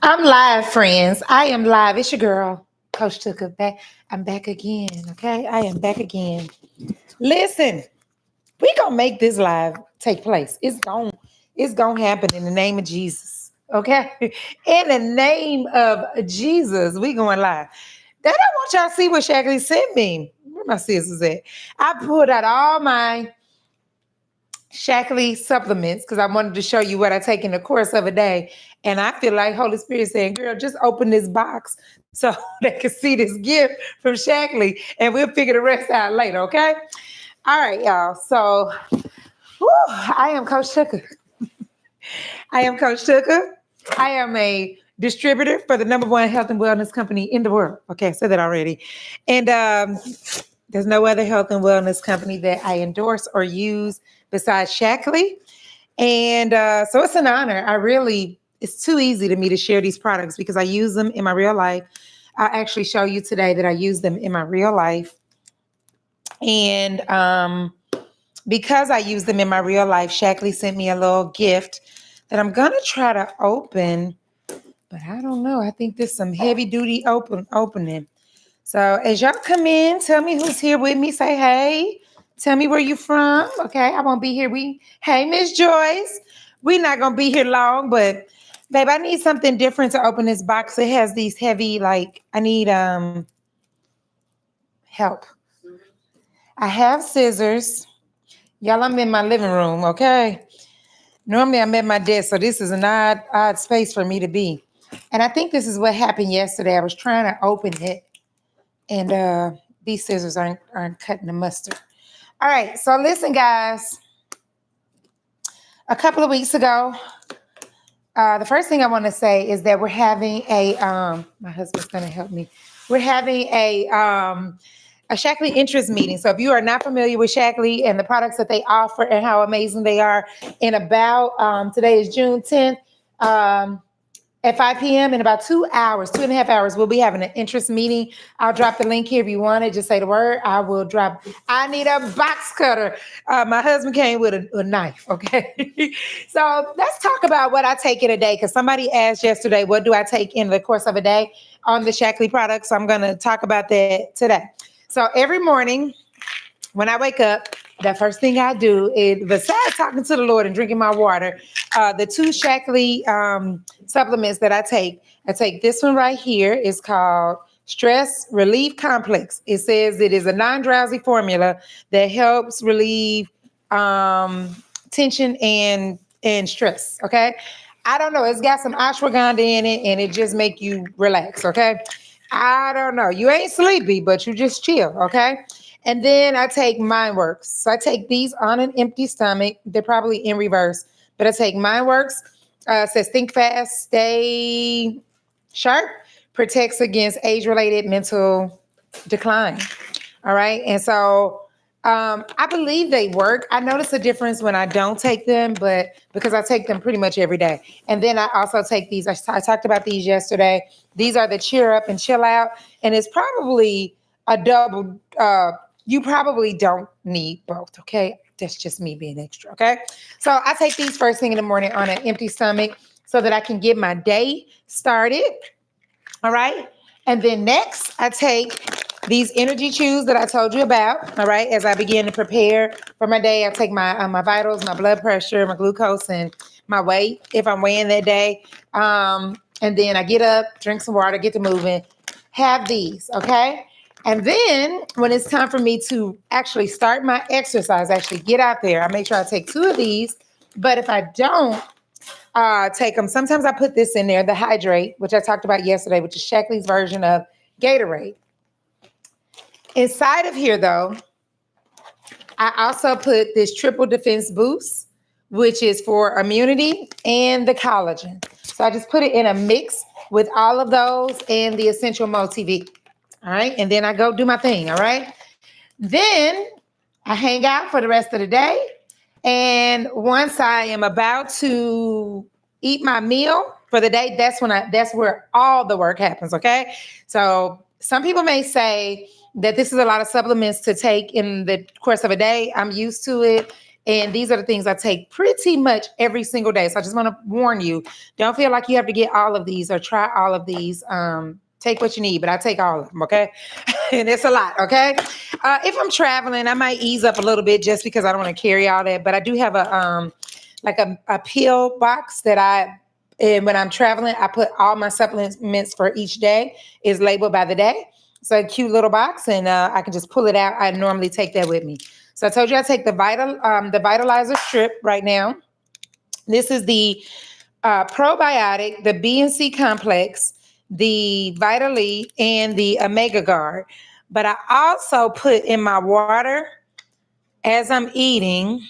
I'm live, friends. I am live. It's your girl, Coach Tucker. Back. I'm back again. Okay, I am back again. Listen, we gonna make this live take place. It's gonna happen in the name of Jesus. Okay, in the name of Jesus, we going live. Then I want y'all to see what Shaklee sent me. Where my sisters at? I pulled out all my Shaklee supplements because I wanted to show you what I take in the course of a day. And I feel like Holy Spirit saying, girl, just open this box so they can see this gift from Shaklee and we'll figure the rest out later, okay? All right, y'all. So I am Coach Tucker. I am Coach Tucker. I am a distributor for the number one health and wellness company in the world. Okay, I said that already. And there's no other health and wellness company that I endorse or use besides Shaklee. And so it's an honor. It's too easy to me to share these products because I use them in my real life. I'll actually show you today that I use them in my real life. And because I use them in my real life, Shaklee sent me a little gift that I'm going to try to open. But I don't know. I think there's some heavy duty opening. So as y'all come in, tell me who's here with me. Say hey. Tell me where you from. Okay, I won't be here. Hey, Miss Joyce. We're not gonna be here long, but babe, I need something different to open this box. It has these heavy, I need help. I have scissors. Y'all, I'm in my living room, okay? Normally I'm at my desk, so this is an odd space for me to be. And I think this is what happened yesterday. I was trying to open it, and these scissors aren't cutting the mustard. All right, so listen, guys. A couple of weeks ago, the first thing I want to say is that we're having my husband's going to help me. We're having a Shaklee interest meeting. So if you are not familiar with Shaklee and the products that they offer and how amazing they are, today is June 10th, at 5 p.m. in about 2.5 hours, we'll be having an interest meeting. I'll drop the link here if you want it. Just say the word. I need a box cutter. My husband came with a knife, okay? So let's talk about what I take in a day, because somebody asked yesterday, what do I take in the course of a day on the Shaklee products? So I'm going to talk about that today. So every morning when I wake up, the first thing I do is, besides talking to the Lord and drinking my water, the two Shaklee supplements that I take this one right here. It's called Stress Relief Complex. It says it is a non-drowsy formula that helps relieve tension and stress, okay? I don't know. It's got some ashwagandha in it, and it just make you relax, okay? I don't know. You ain't sleepy, but you just chill, okay? And then I take MindWorks. So I take these on an empty stomach. They're probably in reverse, but I take MindWorks. Says think fast, stay sharp, protects against age-related mental decline. All right. And so I believe they work. I notice a difference when I don't take them, but because I take them pretty much every day. And then I also take these. I talked about these yesterday. These are the Cheer Up and Chill Out. And it's probably a double. You probably don't need both. Okay. That's just me being extra. Okay. So I take these first thing in the morning on an empty stomach so that I can get my day started. All right. And then next, I take these energy chews that I told you about. All right. As I begin to prepare for my day, I take my vitals, my blood pressure, my glucose, and my weight if I'm weighing that day. And then I get up, drink some water, get to moving, have these. Okay. And then when it's time for me to actually start my exercise, actually get out there, I make sure I take two of these. But if I don't take them, sometimes I put this in there, the Hydrate, which I talked about yesterday, which is Shaklee's version of Gatorade. Inside of here, though, I also put this Triple Defense Boost, which is for immunity and the collagen. So I just put it in a mix with all of those and the Essential Multi-V. All right. And then I go do my thing. All right. Then I hang out for the rest of the day. And once I am about to eat my meal for the day, that's where all the work happens. Okay. So some people may say that this is a lot of supplements to take in the course of a day. I'm used to it. And these are the things I take pretty much every single day. So I just want to warn you, don't feel like you have to get all of these or try all of these. Take what you need, but I take all of them, okay? And it's a lot, okay? If I'm traveling, I might ease up a little bit just because I don't want to carry all that. But I do have a pill box that and when I'm traveling, I put all my supplements for each day is labeled by the day. So a cute little box, and I can just pull it out. I normally take that with me. So I told you I take the Vitalizer strip right now. This is the probiotic, the B and C complex, the Vitally, and the Omega Guard. But I also put in my water as I'm eating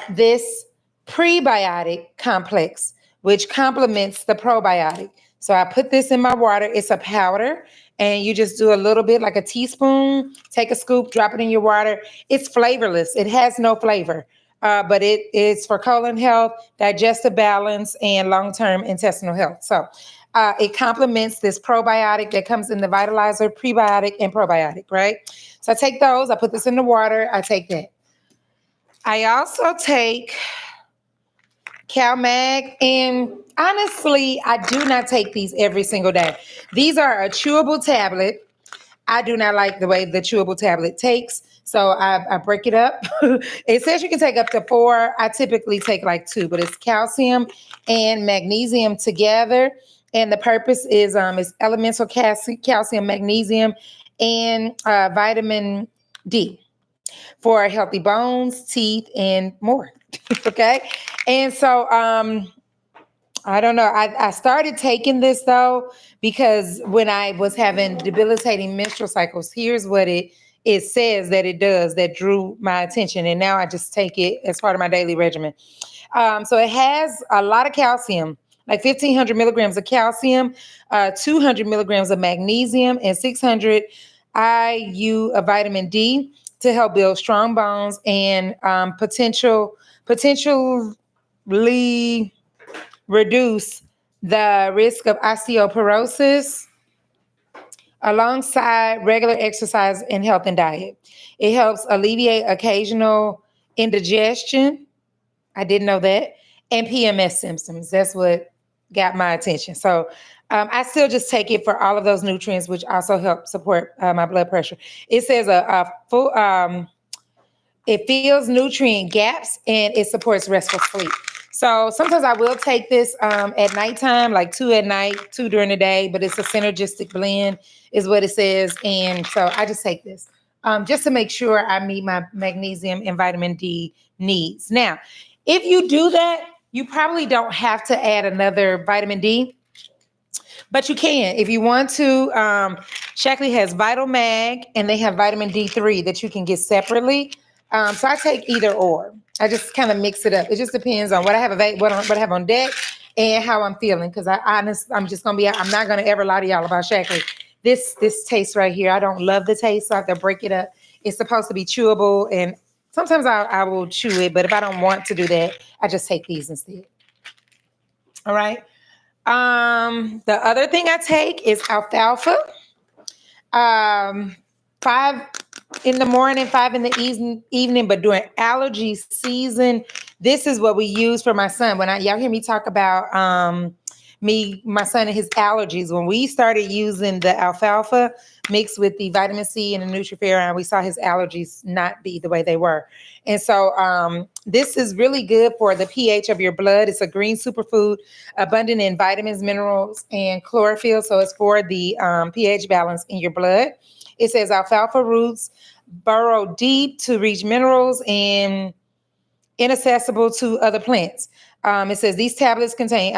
this prebiotic complex, which complements the probiotic. So I put this in my water. It's a powder, and you just do a little bit, like a teaspoon, take a scoop, drop it in your water. It's flavorless. It has no flavor, but it is for colon health, digestive balance, and long-term intestinal health. So it complements this probiotic that comes in the Vitalizer, prebiotic, and probiotic, right? So I take those. I put this in the water. I take that. I also take CalMag, and honestly, I do not take these every single day. These are a chewable tablet. I do not like the way the chewable tablet takes, so I break it up. It says you can take up to 4. I typically take like 2, but it's calcium and magnesium together, and the purpose is elemental calcium, magnesium, and vitamin D for healthy bones, teeth, and more. Okay. And so I don't know. I started taking this though, because when I was having debilitating menstrual cycles, here's what it says that it does that drew my attention. And now I just take it as part of my daily regimen. So it has a lot of calcium, like 1,500 milligrams of calcium, 200 milligrams of magnesium, and 600 IU of vitamin D to help build strong bones and potentially reduce the risk of osteoporosis alongside regular exercise and health and diet. It helps alleviate occasional indigestion. I didn't know that. And PMS symptoms. That's what got my attention. So I still just take it for all of those nutrients, which also help support my blood pressure. It says a full, it fills nutrient gaps and it supports restful sleep. So sometimes I will take this at nighttime, like 2 at night, 2 during the day, but it's a synergistic blend is what it says. And so I just take this just to make sure I meet my magnesium and vitamin D needs. Now, if you do that, you probably don't have to add another vitamin D, but you can if you want to. Shaklee has Vital Mag, and they have vitamin D3 that you can get separately. So I take either or. I just kind of mix it up. It just depends on what I have what I have on deck and how I'm feeling. Because I'm just gonna be. I'm not gonna ever lie to y'all about Shaklee. This taste right here, I don't love the taste, so I have to break it up. It's supposed to be chewable, and sometimes I will chew it, but if I don't want to do that, I just take these instead. All right. The other thing I take is alfalfa. 5 in the morning, 5 in the evening, but during allergy season, this is what we use for my son. When y'all hear me talk about my son and his allergies, when we started using the alfalfa mixed with the vitamin C and the Nutriferin, we saw his allergies not be the way they were. And so this is really good for the pH of your blood. It's a green superfood, abundant in vitamins, minerals, and chlorophyll. So it's for the pH balance in your blood. It says alfalfa roots burrow deep to reach minerals and inaccessible to other plants. It says these tablets contain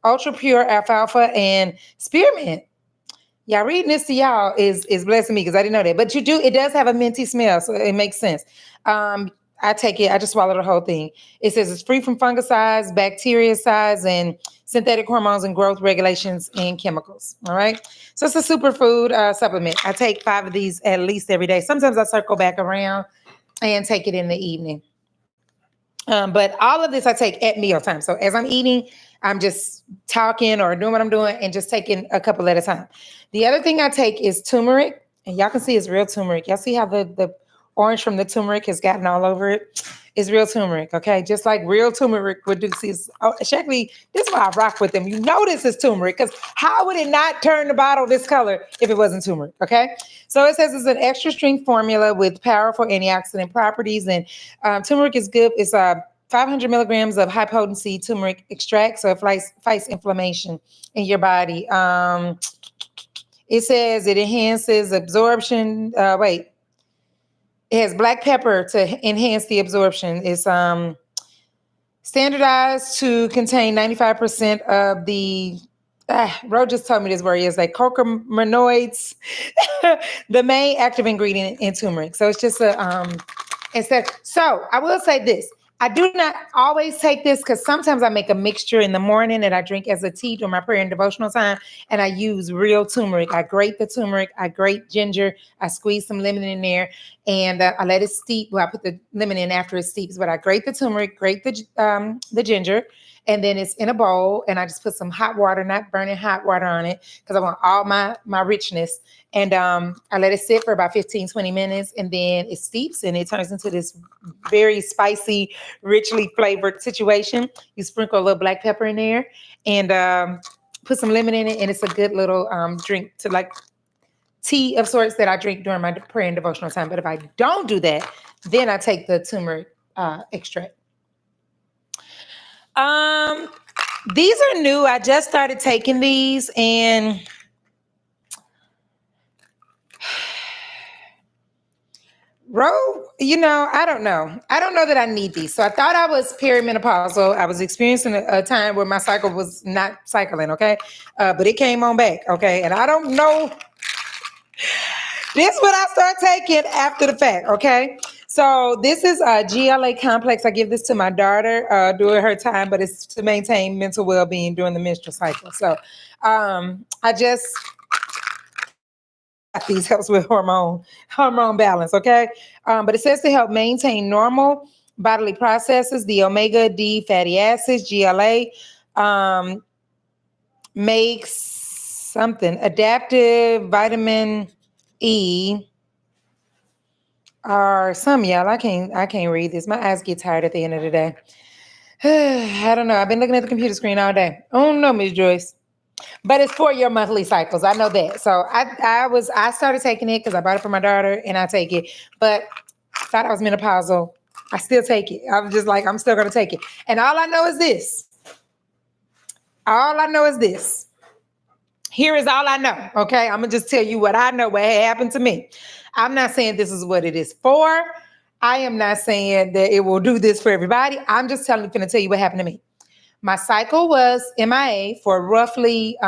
ultra pure alfalfa and spearmint. Y'all reading this to y'all is blessing me because I didn't know that. But it does have a minty smell, so it makes sense. I take it, I just swallow the whole thing. It says it's free from fungicides, bactericides, and synthetic hormones and growth regulations and chemicals. All right. So it's a superfood supplement. I take 5 of these at least every day. Sometimes I circle back around and take it in the evening. But all of this I take at mealtime. So as I'm eating, I'm just talking or doing what I'm doing and just taking a couple at a time. The other thing I take is turmeric. And y'all can see it's real turmeric. Y'all see how the orange from the turmeric has gotten all over it. It's real turmeric, okay? Just like real turmeric reduces. Oh, Shaklee, this is why I rock with them. You know this is turmeric, because how would it not turn the bottle this color if it wasn't turmeric, okay? So it says it's an extra strength formula with powerful antioxidant properties, and turmeric is good. It's 500 milligrams of high potency turmeric extract, so it fights inflammation in your body. It says it enhances absorption. It has black pepper to enhance the absorption. It's standardized to contain 95% of the. Ro just told me this word is like curcuminoids, the main active ingredient in turmeric. So it's just so I will say this. I do not always take this because sometimes I make a mixture in the morning that I drink as a tea during my prayer and devotional time, and I use real turmeric. I grate the turmeric, I grate ginger, I squeeze some lemon in there, and I let it steep. Well, I put the lemon in after it steeps, but I grate the turmeric, grate the ginger, and then it's in a bowl, and I just put some hot water, not burning hot water on it, because I want all my richness. And I let it sit for about 15, 20 minutes, and then it steeps, and it turns into this very spicy, richly flavored situation. You sprinkle a little black pepper in there, and put some lemon in it, and it's a good little drink to like tea of sorts that I drink during my prayer and devotional time. But if I don't do that, then I take the turmeric extract. These are new. I just started taking these, and I don't know. I don't know that I need these. So I thought I was perimenopausal. I was experiencing a time where my cycle was not cycling, okay? But it came on back, okay? And I don't know. This is what I start taking after the fact, okay? So this is a GLA complex. I give this to my daughter during her time, but it's to maintain mental well-being during the menstrual cycle. So I just these helps with hormone balance, okay? But it says to help maintain normal bodily processes, the omega D fatty acids, GLA, makes something adaptive vitamin E, or some y'all. I can't read this. My eyes get tired at the end of the day. I don't know. I've been looking at the computer screen all day. Oh no, Miss Joyce. But it's for your monthly cycles. I know that. So I started taking it because I bought it for my daughter, and I take it. But thought I was menopausal. I still take it. I was just like, I'm still gonna take it. And all I know is this. Here is all I know. Okay. I'm gonna just tell you what I know, what happened to me. I'm not saying this is what it is for. I am not saying that it will do this for everybody. I'm just gonna tell you what happened to me. My cycle was MIA for roughly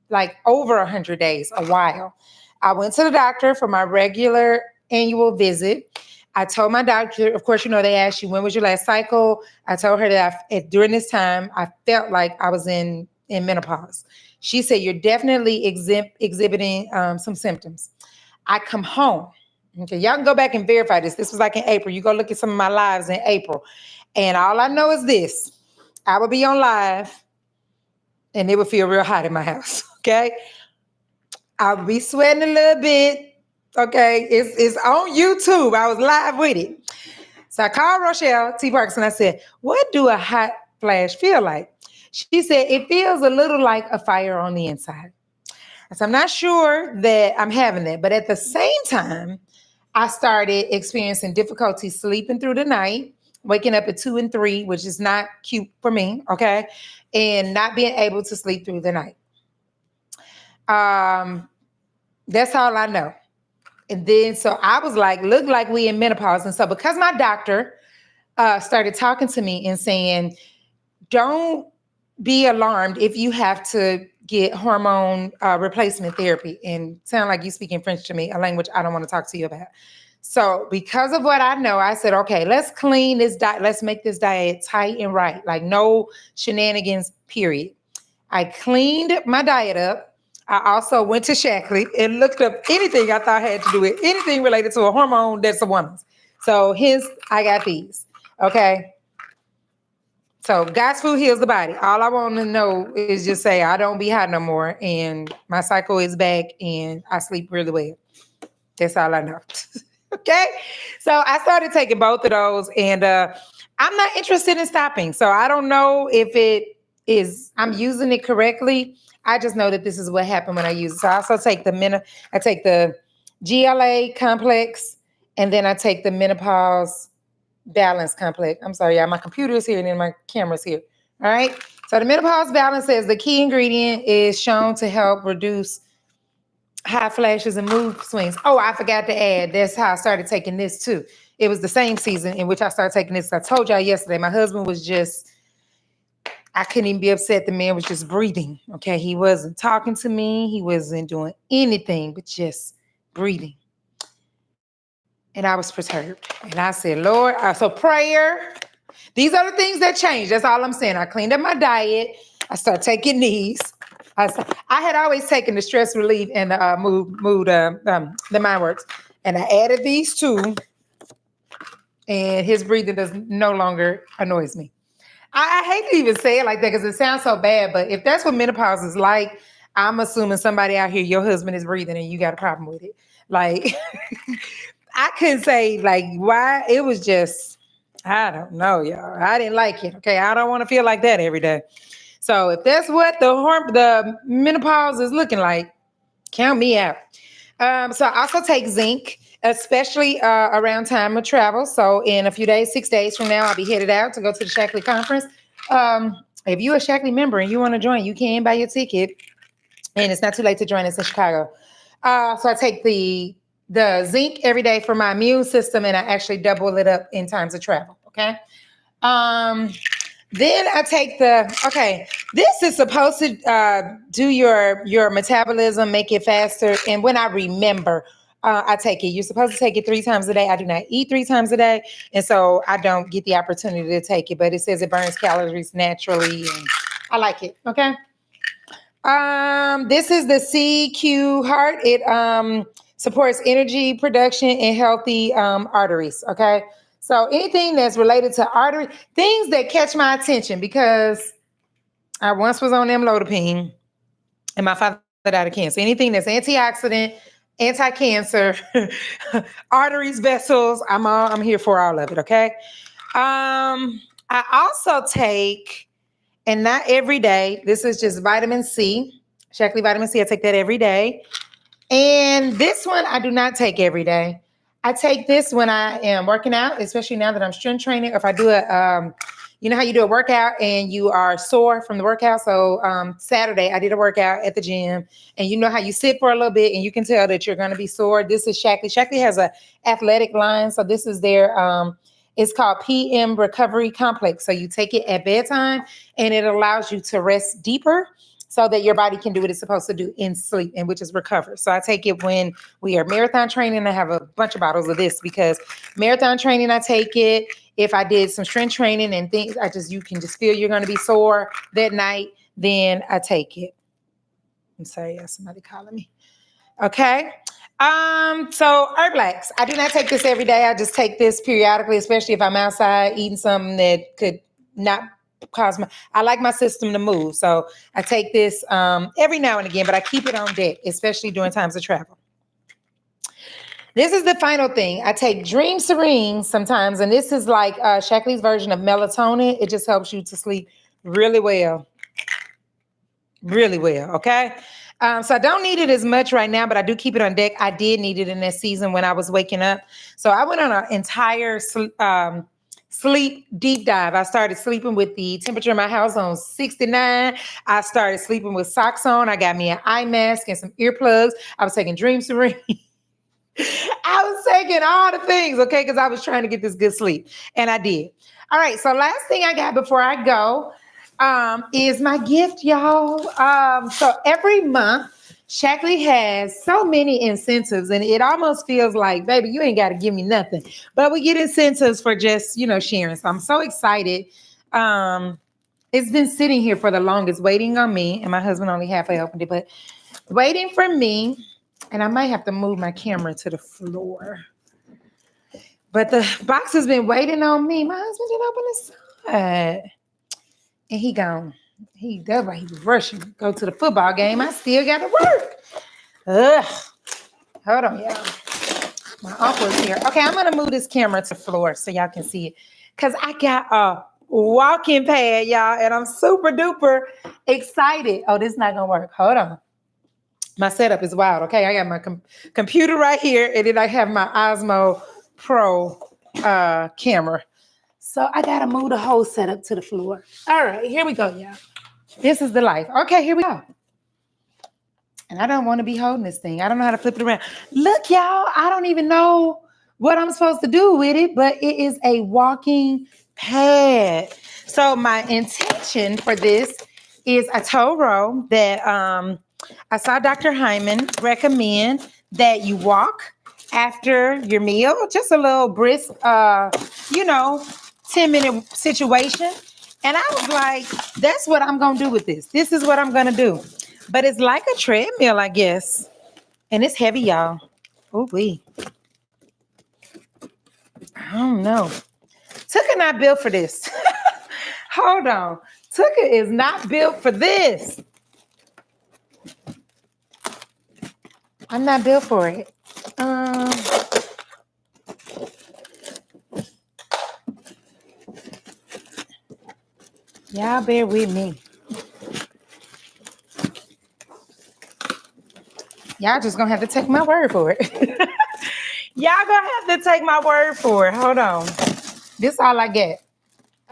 like over 100 days, a while. I went to the doctor for my regular annual visit. I told my doctor, of course, they asked you, when was your last cycle? I told her that during this time, I felt like I was in menopause. She said, you're definitely exhibiting some symptoms. I come home. Okay, y'all can go back and verify this. This was like in April. You go look at some of my lives in April. And all I know is this. I would be on live, and it would feel real hot in my house, okay? I would be sweating a little bit, okay? It's on YouTube. I was live with it. So I called Rochelle T. Parks, and I said, what do a hot flash feel like? She said, it feels a little like a fire on the inside. So I'm not sure that I'm having that, but at the same time, I started experiencing difficulty sleeping through the night, waking up at 2 and 3, which is not cute for me, okay? And not being able to sleep through the night. That's all I know. And then, so I was like, look like we in menopause. And so because my doctor started talking to me and saying, don't be alarmed if you have to get hormone replacement therapy, and sound like you speaking French to me, a language I don't want to talk to you about. So because of what I know, I said, okay, let's clean this diet. Let's make this diet tight and right. Like no shenanigans, period. I cleaned my diet up. I also went to Shaklee and looked up anything I thought had to do with anything related to a hormone that's a woman's. So hence I got these. Okay. So God's food heals the body. All I want to know is just say I don't be hot no more, and my cycle is back, and I sleep really well. That's all I know. Okay. So I started taking both of those and I'm not interested in stopping. So I don't know if I'm using it correctly. I just know that this is what happened when I use it. So I also take I take the GLA complex and then I take the menopause balance complex. I'm sorry, y'all. My computer is here and then my camera's here. All right. So the menopause balance says the key ingredient is shown to help reduce high flashes and mood swings. Oh, I forgot to add, that's how I started taking this too. It was the same season in which I started taking this. I told y'all yesterday, my husband was just, I couldn't even be upset. The man was just breathing. Okay. He wasn't talking to me. He wasn't doing anything but just breathing. And I was perturbed. And I said, Lord, so prayer, these are the things that changed. That's all I'm saying. I cleaned up my diet. I started taking these. I had always taken the stress relief and the the mind works. And I added these two. And his breathing does no longer annoys me. I hate to even say it like that because it sounds so bad. But if that's what menopause is like, I'm assuming somebody out here, your husband is breathing and you got a problem with it. Like, I couldn't say like why. It was just, I don't know, y'all. I didn't like it. Okay, I don't want to feel like that every day. So if that's what the menopause is looking like, count me out. So I also take zinc, especially around time of travel. So in a few days, 6 days from now, I'll be headed out to go to the Shaklee conference. If you're a Shaklee member and you want to join, you can buy your ticket, and it's not too late to join us in Chicago. So I take the zinc every day for my immune system, and I actually double it up in times of travel. Okay. Then I take this is supposed to do your metabolism, make it faster. And when I remember, I take it. You're supposed to take it 3 times a day. I do not eat 3 times a day. And so I don't get the opportunity to take it, but it says it burns calories naturally. And I like it. Okay. This is the CQ Heart. It supports energy production and healthy arteries. Okay. So anything that's related to artery, things that catch my attention because I once was on amlodipine and my father died of cancer. Anything that's antioxidant, anti-cancer, arteries, vessels, I'm here for all of it. Okay. I also take, and not every day, this is just vitamin C, Shaklee vitamin C. I take that every day. And this one I do not take every day. I take this when I am working out, especially now that I'm strength training. Or if I do you know how you do a workout and you are sore from the workout. So Saturday I did a workout at the gym, and you know how you sit for a little bit and you can tell that you're going to be sore. This is Shaklee. Shaklee has a athletic line, so this is their it's called PM Recovery Complex. So you take it at bedtime, and it allows you to rest deeper, so that your body can do what it's supposed to do in sleep, and which is recover. So I take it when we are marathon training. I have a bunch of bottles of this because marathon training, I take it. If I did some strength training and things, you can just feel you're going to be sore that night, then I take it. I'm sorry, somebody calling me. Okay. So Herblax, I do not take this every day. I just take this periodically, especially if I'm outside eating something that could not I like my system to move. So I take this every now and again, but I keep it on deck, especially during times of travel. This is the final thing. I take Dream Serene sometimes, and this is like Shaklee's version of melatonin. It just helps you to sleep really well. Really well, okay? So I don't need it as much right now, but I do keep it on deck. I did need it in that season when I was waking up. So I went on an entire sleep deep dive. I started sleeping with the temperature in my house on 69. I started sleeping with socks on. I got me an eye mask and some earplugs. I was taking Dream Serene. I was taking all the things, okay, because I was trying to get this good sleep, and I did. All right, so last thing I got before I go is my gift, y'all. So every month, Shaklee has so many incentives, and it almost feels like, baby, you ain't got to give me nothing. But we get incentives for just, sharing. So I'm so excited. It's been sitting here for the longest, waiting on me, and my husband only halfway opened it, but waiting for me. And I might have to move my camera to the floor. But the box has been waiting on me. My husband didn't open his side. And he gone. That's why he was rushing to go to the football game. I still got to work. Ugh. Hold on, y'all. My uncle's here. Okay, I'm gonna move this camera to the floor so y'all can see it. Cause I got a walking pad, y'all, and I'm super duper excited. Oh, this is not gonna work. Hold on. My setup is wild. Okay, I got my computer right here, and then I have my Osmo Pro camera. So I gotta move the whole setup to the floor. All right, here we go, y'all. This is the life. Okay, here we go. And I don't want to be holding this thing. I don't know how to flip it around. Look, y'all, I don't even know what I'm supposed to do with it, but it is a walking pad. So my intention for this is I told Ro that I saw Dr. Hyman recommend that you walk after your meal, just a little brisk, 10-minute situation. And I was like, that's what I'm going to do with this. This is what I'm going to do. But it's like a treadmill, I guess. And it's heavy, y'all. Oh, wee. I don't know. Tuka not built for this. Hold on. Tuka is not built for this. I'm not built for it. Y'all bear with me. Y'all just gonna have to take my word for it. Y'all gonna have to take my word for it. Hold on. This all I get.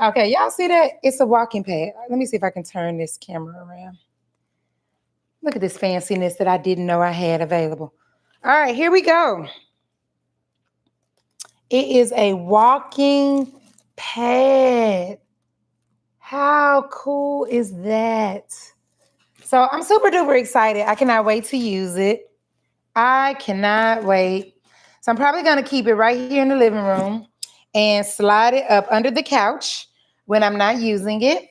Okay, y'all see that? It's a walking pad. Let me see if I can turn this camera around. Look at this fanciness that I didn't know I had available. All right, here we go. It is a walking pad. How cool is that? So I'm super duper excited. I cannot wait to use it. I cannot wait. So I'm probably going to keep it right here in the living room and slide it up under the couch when I'm not using it.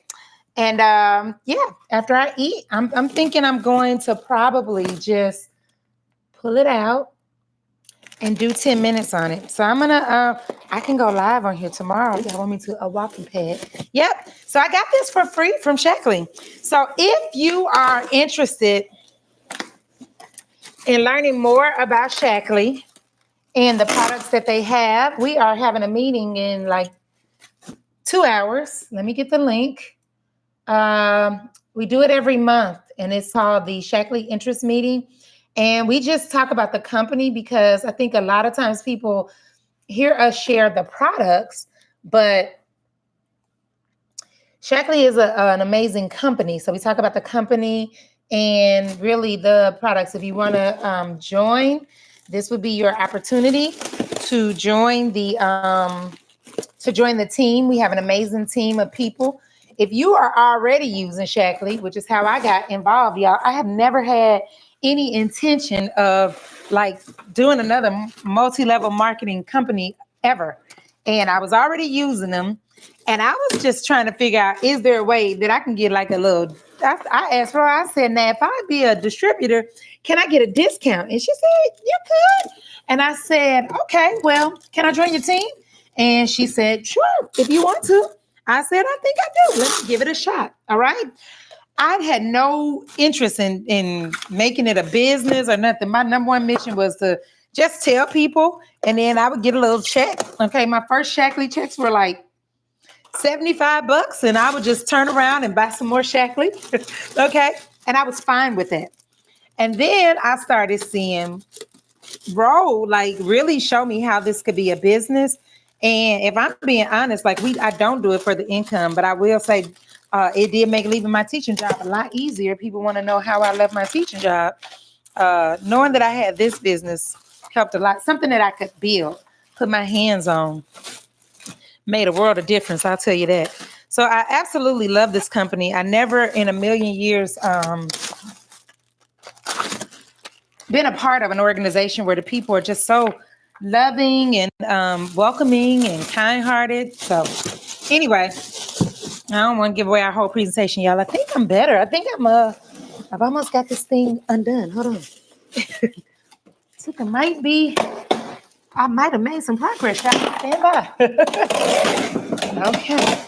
And after I eat, I'm thinking I'm going to probably just pull it out and do 10 minutes on it. So I'm gonna, I can go live on here tomorrow. Y'all want me to a walking pad? Yep. So I got this for free from Shaklee. So if you are interested in learning more about Shaklee and the products that they have, we are having a meeting in like 2 hours. Let me get the link. We do it every month, and it's called the Shaklee Interest Meeting. And we just talk about the company because I think a lot of times people hear us share the products, but Shaklee is an amazing company. So we talk about the company and really the products. If you want to join, this would be your opportunity to join the team. We have an amazing team of people. If you are already using Shaklee, which is how I got involved, y'all, I have never had any intention of like doing another multi-level marketing company ever. And I was already using them. And I was just trying to figure out, is there a way that I can get like a little, I asked her, I said, now, if I be a distributor, can I get a discount? And she said, you could. And I said, okay, well, can I join your team? And she said, sure, if you want to. I said, I think I do. Let's give it a shot. All right. I had no interest in making it a business or nothing. My number one mission was to just tell people, and then I would get a little check. Okay, my first Shaklee checks were like $75, and I would just turn around and buy some more Shaklee. Okay, and I was fine with that. And then I started seeing Ro like really show me how this could be a business. And if I'm being honest, like I don't do it for the income, but I will say it did make leaving my teaching job a lot easier. People want to know how I left my teaching job. Knowing that I had this business helped a lot. Something that I could build, put my hands on, made a world of difference. I'll tell you that. So I absolutely love this company. I never in a million years been a part of an organization where the people are just so loving and welcoming and kind-hearted. So anyway, I don't want to give away our whole presentation, y'all. I think I'm better. I think I've almost got this thing undone. Hold on. So I might have made some progress. Y'all stand by. Okay.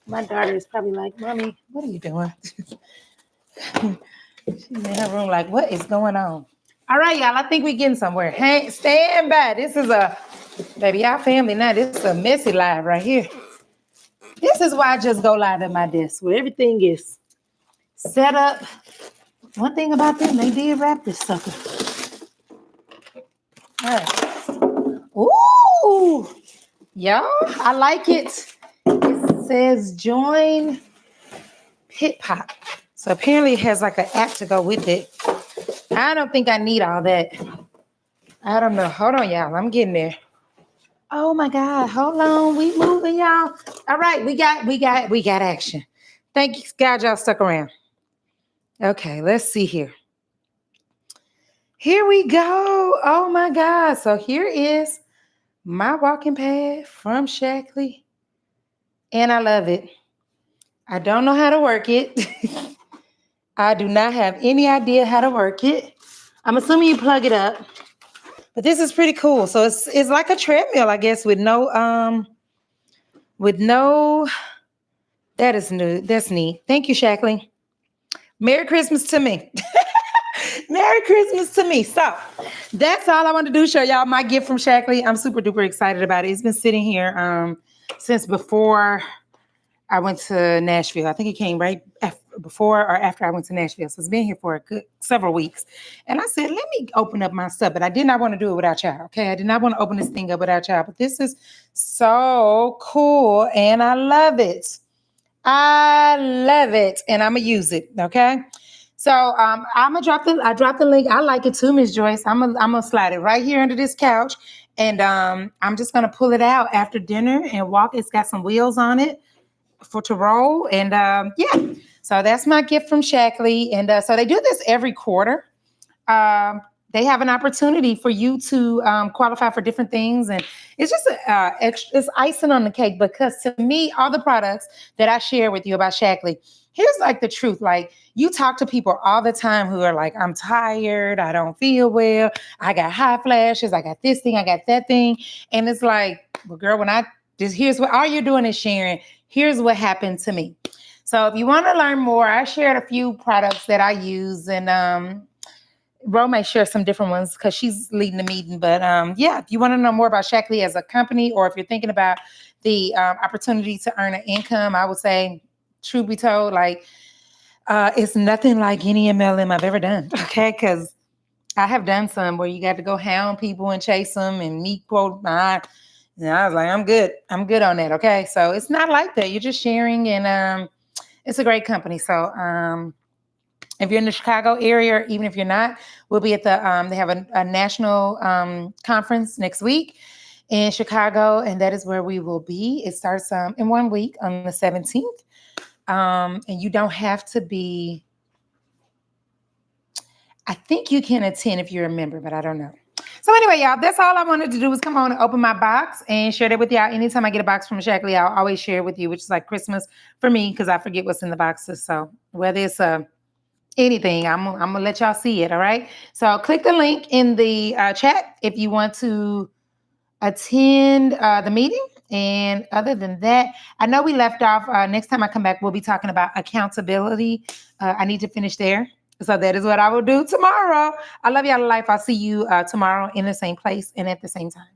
My daughter is probably like, Mommy, what are you doing? She's in her room like, what is going on? All right, y'all. I think we're getting somewhere. Hey, stand by. This is a baby, our family now. This is a messy live right here. This is why I just go live at my desk where everything is set up. One thing about them, they did wrap this sucker. All right. Ooh, y'all, I like it. It says join Pit Pop. So apparently it has like an app to go with it. I don't think I need all that. I don't know. Hold on, y'all. I'm getting there. Oh my God. Hold on. We moving, y'all. All right. We got action. Thank you, God, y'all stuck around. Okay, let's see here. Here we go. Oh my God. So here is my walking pad from Shaklee. And I love it. I don't know how to work it. I do not have any idea how to work it. I'm assuming you plug it up. But this is pretty cool. So it's like a treadmill, I guess, with no that is new. That's neat. Thank you, Shaklee. Merry Christmas to me. Merry Christmas to me. So that's all I want to do. Show y'all my gift from Shaklee. I'm super duper excited about it. It's been sitting here since before I went to Nashville. I think it came right before or after I went to Nashville. So it's been here for a good several weeks. And I said, let me open up my stuff. But I did not want to do it without y'all. Okay. I did not want to open this thing up without y'all. But this is so cool. And I love it. I love it. And I'm going to use it. Okay. So I'm gonna drop the link. I like it too, Miss Joyce. I'm gonna slide it right here under this couch. And I'm just gonna pull it out after dinner and walk. It's got some wheels on it to roll. And yeah, so that's my gift from Shaklee. And so they do this every quarter. They have an opportunity for you to qualify for different things. And it's just it's icing on the cake, because to me, all the products that I share with you about Shaklee, here's like the truth. Like, you talk to people all the time who are like, I'm tired, I don't feel well, I got hot flashes, I got this thing, I got that thing. And it's like, well, girl, here's what all you're doing is sharing. Here's what happened to me. So if you want to learn more, I shared a few products that I use, and Ro may share some different ones because she's leading the meeting. But yeah, if you want to know more about Shaklee as a company, or if you're thinking about the opportunity to earn an income, I would say, truth be told, like, it's nothing like any MLM I've ever done. Okay, because I have done some where you got to go hound people and chase them and meet quote. I was like, I'm good on that. Okay, so it's not like that. You're just sharing, and it's a great company. So if you're in the Chicago area, or even if you're not, we'll be at the, they have a national conference next week in Chicago, and that is where we will be. It starts in 1 week on the 17th. And you don't have to be, I think you can attend if you're a member, but I don't know. So anyway, y'all, that's all I wanted to do was come on and open my box and share that with y'all. Anytime I get a box from Shaklee, I'll always share it with you, which is like Christmas for me, because I forget what's in the boxes. So whether it's anything, I'm gonna let y'all see it. All right. So click the link in the chat if you want to attend the meeting. And other than that, I know we left off. Next time I come back, we'll be talking about accountability. I need to finish there. So that is what I will do tomorrow. I love y'all to life. I'll see you tomorrow in the same place and at the same time.